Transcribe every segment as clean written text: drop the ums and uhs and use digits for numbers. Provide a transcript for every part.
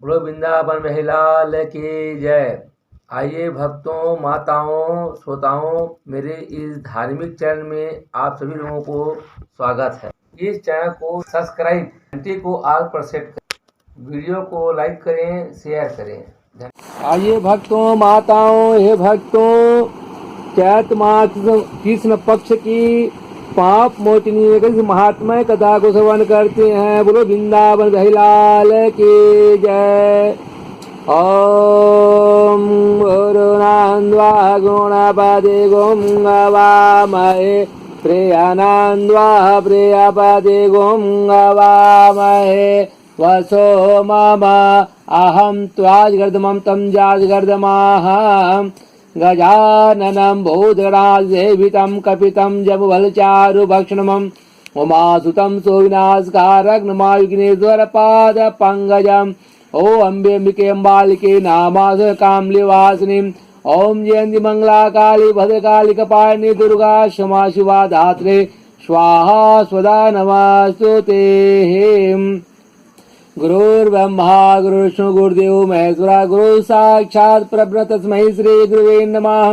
बोलो वृंदावन महिलाल की जय। आइए भक्तों, माताओं, श्रोताओं, मेरे इस धार्मिक चैनल में आप सभी लोगों को स्वागत है। इस चैनल को सब्सक्राइब, घंटी को ऑल पर सेट करें, वीडियो को लाइक करें, शेयर करें। आइए भक्तों, माताओं, हे भक्तों, चैत मास कृष्ण पक्ष की पाप मोचनी एकादशी महात्मा कथा को श्रवण करते हैं। बोलो वृंदावन बिहारी लाल की जय। ओम गुरुनान्द्वा गुणपदे गुंगवामहे प्रियानन्द्वा प्रियपदे गुंगवामहे वसो मम अहं त्वाजगर्दमं तं जाजगर्दमाहं गजाननं भूतगणासेवितं कपितं जम्बुफलचारुभक्षणम् उमासुतं सोविनाशकारग्नमायुग्नेश्वरपादपङ्कजम् ओ अम्बेम्बिके अम्बालिके नामास कामलिवासिनीम् ओम जयंती मंगला काली भद्रकाली कपालिनी दुर्गा क्षमा शिवा धात्रे स्वाहा स्वदा नमस्तुते। गुरुर्ब्रह्मा गुरुर्विष्णु गुरुदेव महेश्वरा गुरु साक्षात् परब्रह्म तस्मै श्री गुरुवे नमः।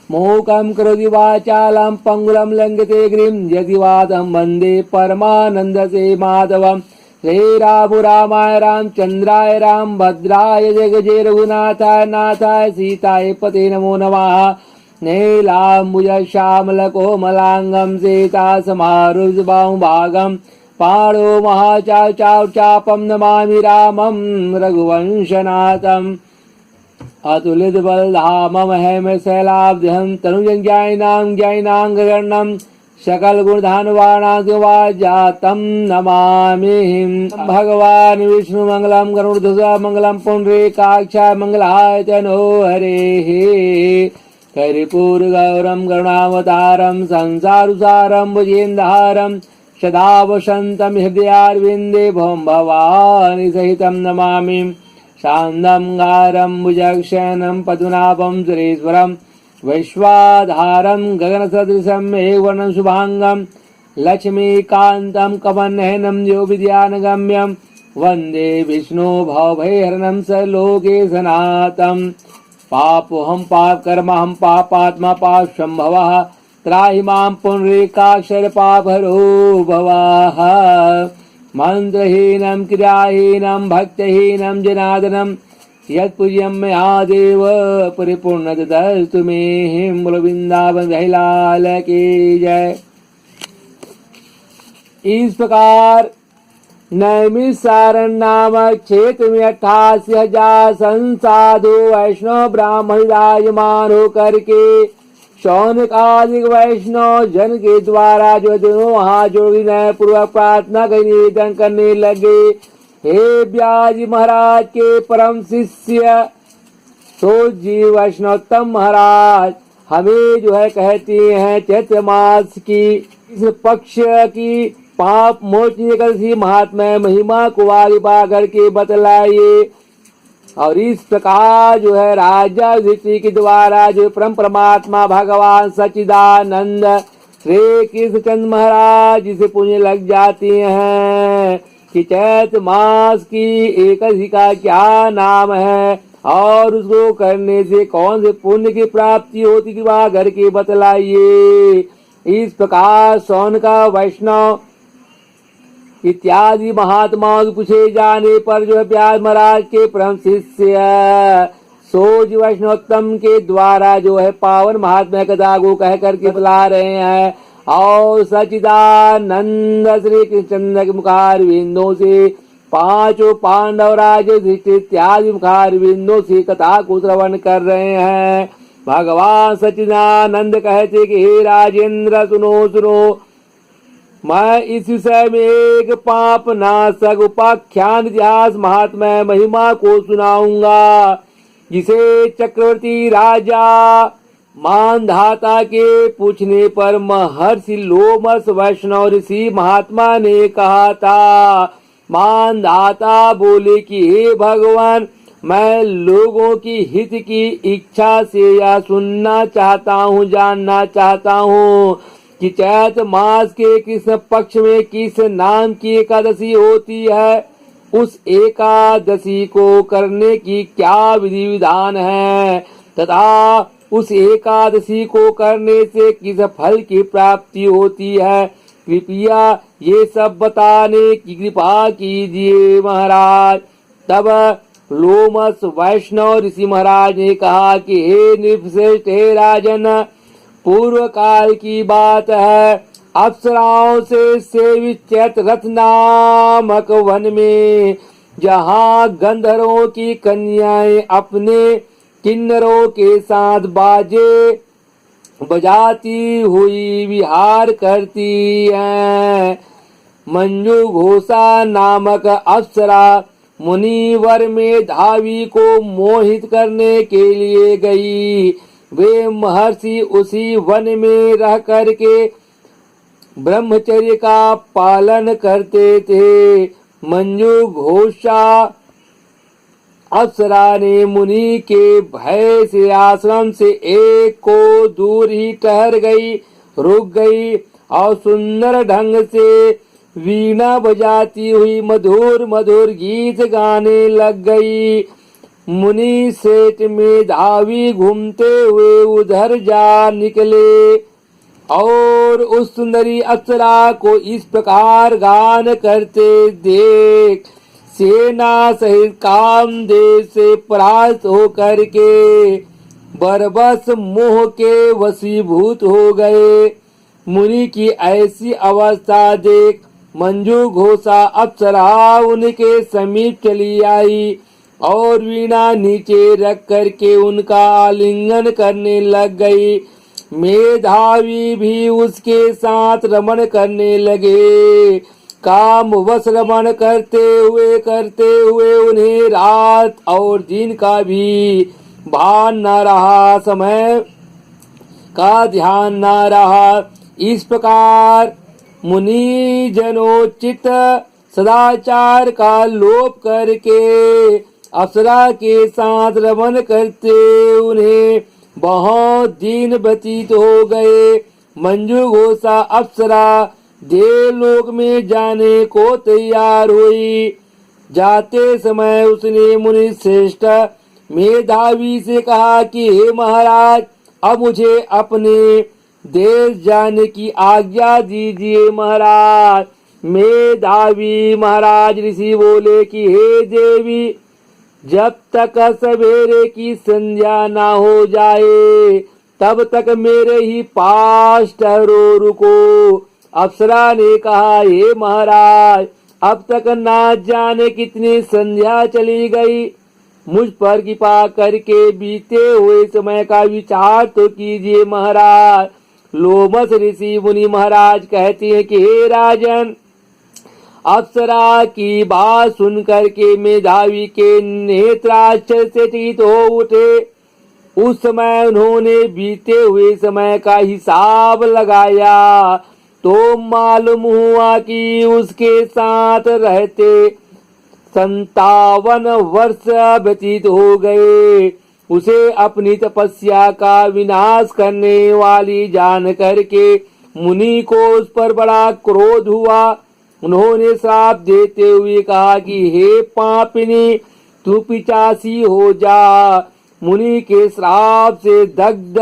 मूकं करोति वाचालं पंगुलं लंघते गिरिं यतिवादं वन्दे परमानन्दसे माधवम्। श्री रामाय रामचंद्राय राम भद्राय जगजे रघुनाथाय नाथाय सीताय पते नमो नमः। नीलाम्बुज श्यामल कोमलांगम सीता समारुजबाहुं भागम पाणो महाचाव चाव चापम नमामि रामं रघुवंशनाथम्। अतुलित बलधामं हेमशैलाब्धिं तनुजं ज्ञानिनां गगनं सकल गुणधानवाणां जातं नमामि। भगवान विष्णु मंगलम गरुड़ध्वज मंगलम पुंडरीकाक्षाय मंगलाय तनो हरेः। कर्पूर गौरम करुणावतारम संसारसारम भुजेन्द्रहारम सदा वसन्तं हृदयारविन्दे भवं भवानी सहितं नमामि। शान्तं गारं भुजगशयनं पद्मनाभं सुरेश्वरं वैश्वाधारं गगनसदृशं मेघवर्णं शुभांगं लक्ष्मीकान्तं कमलनयनं योगिध्यानगम्यं वन्दे विष्णु भवभयहरणं सर्वलोकेशनाथं। पापोऽहं पापकर्महं पापात्मा पापसंभवः त्राहि मां पुंडरीकाक्षर पापहरो भवः। मंत्रहीनं क्रियाहीनं भक्तिहीनं जनार्दनं यत्पूज्यं मया देव परिपूर्ण ददस्तु मे। बोलो वृंदावन बिहारी लाल की जय। इस प्रकार नैमिषारण्य नामक क्षेत्र में 88,000 संसाधु वैष्णव ब्राह्मण विराजमान होकर के शौनक आदि वैष्णव जन के द्वारा जो दोनों हाथ जोड़कर पूर्वक प्रार्थना का निवेदन करने लगे। हे व्यास महाराज के परम शिष्य तो जी वैष्णवोत्तम महाराज, हमें जो है कहते हैं चैत्र मास की इस पक्ष की पाप मोचनी एकादशी महात्मा महिमा को आगे पा करके बतलाइए। और इस प्रकार जो है राजा युधिष्ठिर के द्वारा जो परम परमात्मा भगवान सच्चिदानंद श्री कृष्णचंद्र महाराज जिसे पुण्य लग जाते हैं कि चैत मास की एकादशी का क्या नाम है और उसको करने से कौन से पुण्य की प्राप्ति होती कि वह घर के बतलाइए। इस प्रकार शौनका वैष्णव इत्यादि महात्माओं पूछे जाने पर जो है व्यास महाराज के परम शिष्य सोज वैष्णवोत्तम के द्वारा जो है पावन महात्मा कथा को कह करके बुला रहे हैं। और सच्चिदानंद श्री कृष्णचंद्र के मुखारविंदों से पांचों पांडव राज इत्यादि मुखारविंदों से कथा को श्रवण कर रहे हैं। भगवान सच्चिदानंद कहते कि हे राजेंद्र सुनो सुनो, मैं इस विषय में एक पाप नाशक उपाख्यान इतिहास महात्मा महिमा को सुनाऊंगा, जिसे चक्रवर्ती राजा मानधाता के पूछने पर महर्षि लोमस वैष्णव ऋषि महात्मा ने कहा था। मानधाता बोले कि हे भगवान, मैं लोगों की हित की इच्छा से यह सुनना चाहता हूँ, जानना चाहता हूँ कि चैत मास के किस पक्ष में किस नाम की एकादशी होती है। उस एकादशी को करने की क्या विधि विधान है तथा उस एकादशी को करने से किस फल की प्राप्ति होती है, कृपया ये सब बताने की कृपा कीजिए महाराज। तब लोमस वैष्णव ऋषि महाराज ने कहा कि हे नृपश्रेष्ठ, हे राजन, पूर्व काल की बात है, अप्सराओं से सेवित चैत्र रथ नामक वन में, जहाँ गंधर्वों की कन्याएं अपने किन्नरों के साथ बाजे बजाती हुई विहार करती हैं, मंजू घोषा नामक अप्सरा मुनिवर में धावी को मोहित करने के लिए गई। वे महर्षि उसी वन में रह करके ब्रह्मचर्य का पालन करते थे। मंजू घोषा अप्सरा ने मुनि के भय से आश्रम से एक को दूर ही ठहर गई, रुक गई और सुंदर ढंग से वीणा बजाती हुई मधुर मधुर गीत गाने लग गई। मुनि सेठ मेधावी घूमते हुए उधर जा निकले और उस सुंदरी अप्सरा को इस प्रकार गान करते देख सेना सहित कामदेव से परास्त होकर के बरबस मोह के वशीभूत हो गए। मुनि की ऐसी अवस्था देख मंजू घोषा अप्सरा उनके समीप चली आई और वीणा नीचे रख करके उनका आलिंगन करने लग गई। मेधावी भी उसके साथ रमण करने लगे। काम वश रमण करते हुए उन्हें रात और दिन का भी भान न रहा, समय का ध्यान न रहा। इस प्रकार मुनि जनोचित सदाचार का लोप करके अप्सरा के साथ रमण करते उन्हें बहुत दिन व्यतीत हो गए। मंजू घोषा अप्सरा देवलोक में जाने को तैयार हुई। जाते समय उसने मुनि श्रेष्ठ मेधावी से कहा कि हे महाराज, अब मुझे अपने देश जाने की आज्ञा दीजिए। महाराज मेधावी महाराज ऋषि बोले कि हे देवी, जब तक सवेरे की संध्या ना हो जाए तब तक मेरे ही पास ठहरो, रुको। अप्सरा ने कहा, हे महाराज, अब तक ना जाने कितनी संध्या चली गई, मुझ पर कृपा करके बीते हुए समय का विचार तो कीजिए। महाराज लोमस ऋषि मुनि महाराज कहते हैं कि हे राजन, अप्सरा की बात सुनकर के मेधावी के नेत्राश्चर्य से चकित हो उठे। उस समय उन्होंने बीते हुए समय का हिसाब लगाया तो मालूम हुआ कि उसके साथ रहते 57 वर्ष व्यतीत हो गए। उसे अपनी तपस्या का विनाश करने वाली जान करके मुनि को उस पर बड़ा क्रोध हुआ। उन्होंने श्राप देते हुए कहा कि हे पापिनी, तू पिचासी हो जा। मुनि के श्राप से दग्ध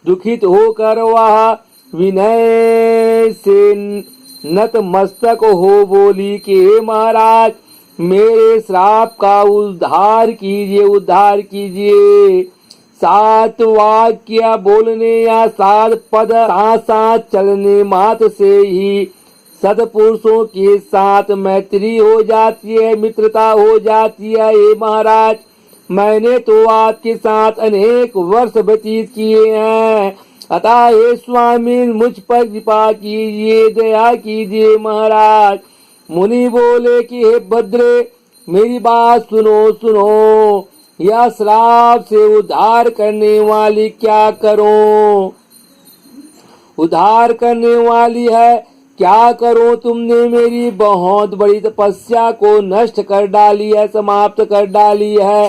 दुखित होकर वह विनय से नतमस्तक हो बोली कि हे महाराज, मेरे श्राप का उद्धार कीजिए। 7 वाक्य बोलने या 7 पद साथ चलने मात्र से ही सत्पुरुषों के साथ मैत्री हो जाती है, मित्रता हो जाती है। हे महाराज, मैंने तो आपके साथ अनेक वर्ष व्यतीत किए हैं, अतः हे स्वामी, मुझ पर कृपा कीजिए, दया कीजिए। महाराज मुनि बोले कि हे भद्रे, मेरी बात सुनो। यह श्राप से उद्धार करने वाली क्या करूं? उद्धार करने वाली है, क्या करूं? तुमने मेरी बहुत बड़ी तपस्या को नष्ट कर डाली है, समाप्त कर डाली है।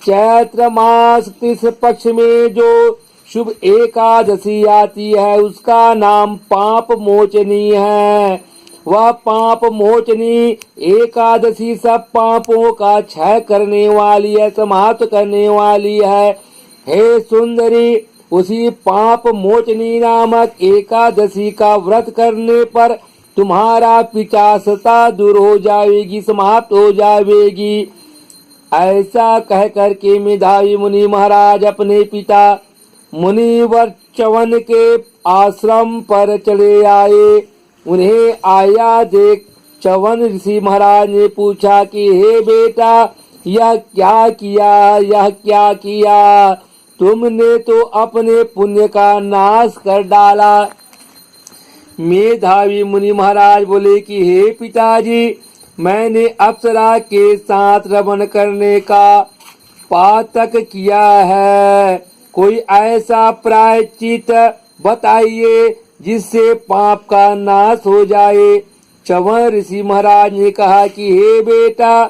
चैत्र मास तीस पक्ष में जो शुभ एकादशी आती है उसका नाम पाप मोचनी है। वह पाप मोचनी एकादशी सब पापों का क्षय करने वाली है, समाप्त करने वाली है। हे सुंदरी, उसी पाप मोचनी नामक एकादशी का व्रत करने पर तुम्हारा पिचासता दूर हो जाएगी, समाप्त हो जाएगी। ऐसा कह करके मेधावी मुनि महाराज अपने पिता मुनिवर च्यवन के आश्रम पर चले आए। उन्हें आया देख च्यवन ऋषि महाराज ने पूछा कि हे बेटा, यह क्या किया, यह क्या किया? तुमने तो अपने पुण्य का नाश कर डाला। मेधावी मुनि महाराज बोले कि हे पिताजी, मैंने अप्सरा के साथ रमण करने का पातक किया है। कोई ऐसा प्रायश्चित बताइए जिससे पाप का नाश हो जाए। च्यवन ऋषि महाराज ने कहा कि हे बेटा,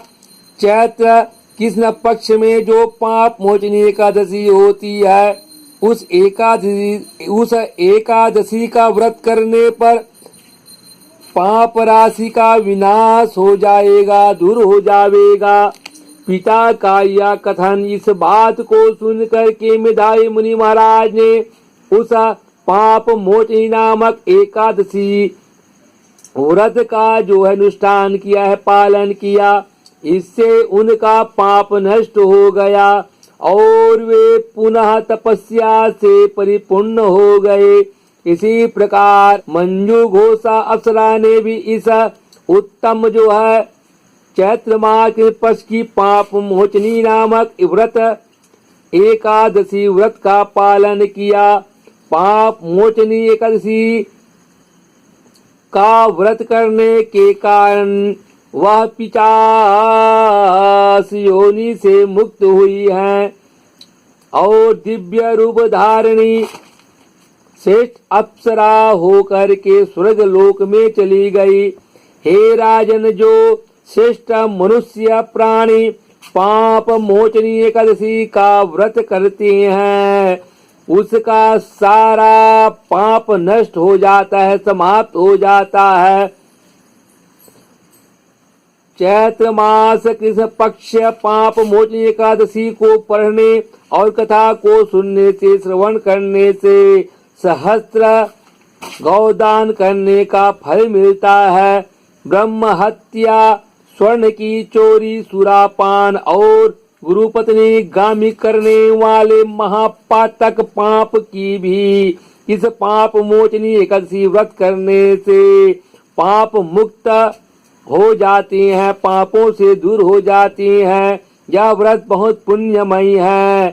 चैत्र कृष्ण पक्ष में जो पाप मोचनी एकादशी होती है, उस एकादशी का व्रत करने पर पाप राशि का विनाश हो जाएगा, दूर हो जाएगा। पिता का यह कथन, इस बात को सुनकर के मेधावी मुनि महाराज ने उस पाप मोचनी नामक एकादशी व्रत का जो है अनुष्ठान किया है, पालन किया। इससे उनका पाप नष्ट हो गया और वे पुनः तपस्या से परिपूर्ण हो गए। इसी प्रकार मंजू घोषा अप्सरा ने भी इस उत्तम जो है चैत्र माह के पक्ष की पाप मोचनी नामक व्रत एकादशी व्रत का पालन किया। पाप मोचनी एकादशी का व्रत करने के कारण वह पिशाच योनि से मुक्त हुई है और दिव्य रूप धारणी श्रेष्ठ अप्सरा होकर के स्वर्ग लोक में चली गई। हे राजन, जो श्रेष्ठ मनुष्य प्राणी पाप मोचनी एकादशी का व्रत करते हैं, उसका सारा पाप नष्ट हो जाता है, समाप्त हो जाता है। चैत्र मास कृष्ण पक्ष पाप मोचनी एकादशी को पढ़ने और कथा को सुनने से, श्रवण करने से सहस्त्र गौदान करने का फल मिलता है। ब्रह्म हत्या, स्वर्ण की चोरी, सुरापान और गुरुपत्नी गामी करने वाले महापातक पाप की भी इस पाप मोचनी एकादशी व्रत करने से पाप मुक्त हो जाती हैं, पापों से दूर हो जाती हैं। यह व्रत बहुत पुण्यमयी है।